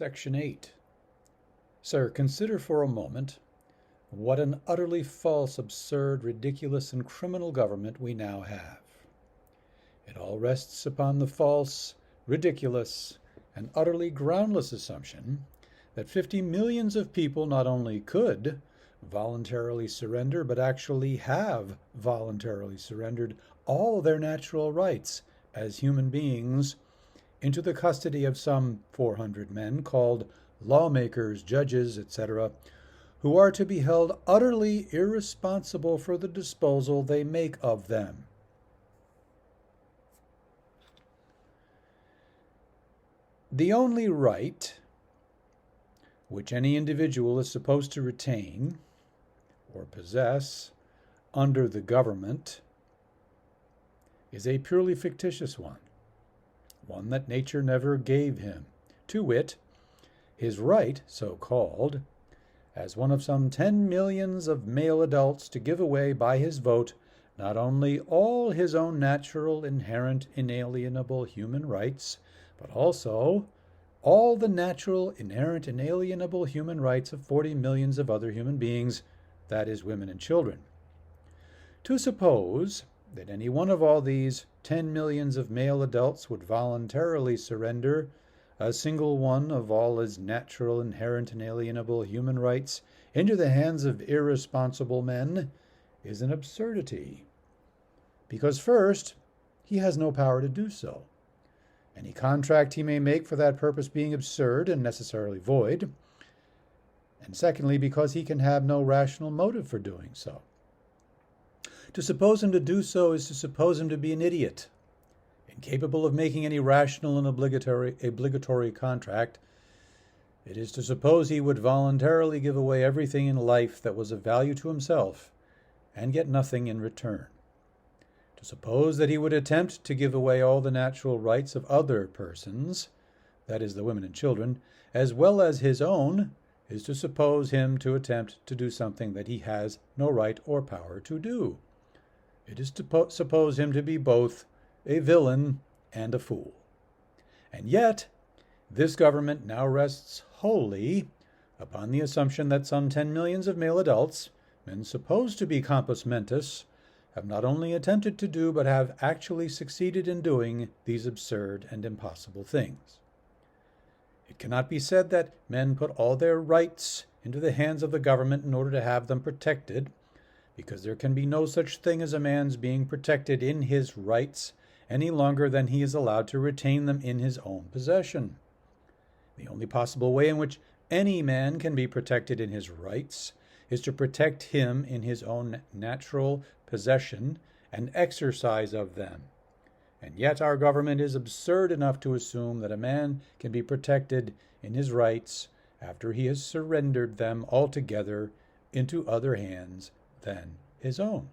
Section 8. Sir, consider for a moment what an utterly false, absurd, ridiculous, and criminal government we now have. It all rests upon the false, ridiculous, and utterly groundless assumption that 50 millions of people not only could voluntarily surrender, but actually have voluntarily surrendered all their natural rights as human beings into the custody of some 400 men called lawmakers, judges, etc., who are to be held utterly irresponsible for the disposal they make of them. The only right which any individual is supposed to retain or possess under the government is a purely fictitious one that nature never gave him, to wit, his right, so called, as one of some 10 millions of male adults to give away by his vote not only all his own natural, inherent, inalienable human rights, but also all the natural, inherent, inalienable human rights of 40 millions of other human beings, that is, women and children. To suppose that any one of all these 10 millions of male adults would voluntarily surrender a single one of all his natural, inherent, inalienable human rights into the hands of irresponsible men is an absurdity. Because first, he has no power to do so, any contract he may make for that purpose being absurd and necessarily void, and secondly, because he can have no rational motive for doing so. To suppose him to do so is to suppose him to be an idiot, incapable of making any rational and obligatory contract. It is to suppose he would voluntarily give away everything in life that was of value to himself and get nothing in return. To suppose that he would attempt to give away all the natural rights of other persons, that is, the women and children, as well as his own, is to suppose him to attempt to do something that he has no right or power to do. It is to suppose him to be both a villain and a fool. And yet, this government now rests wholly upon the assumption that some 10 millions of male adults, men supposed to be compos mentis, have not only attempted to do, but have actually succeeded in doing these absurd and impossible things. It cannot be said that men put all their rights into the hands of the government in order to have them protected, because there can be no such thing as a man's being protected in his rights any longer than he is allowed to retain them in his own possession. The only possible way in which any man can be protected in his rights is to protect him in his own natural possession and exercise of them. And yet our government is absurd enough to assume that a man can be protected in his rights after he has surrendered them altogether into other hands than his own.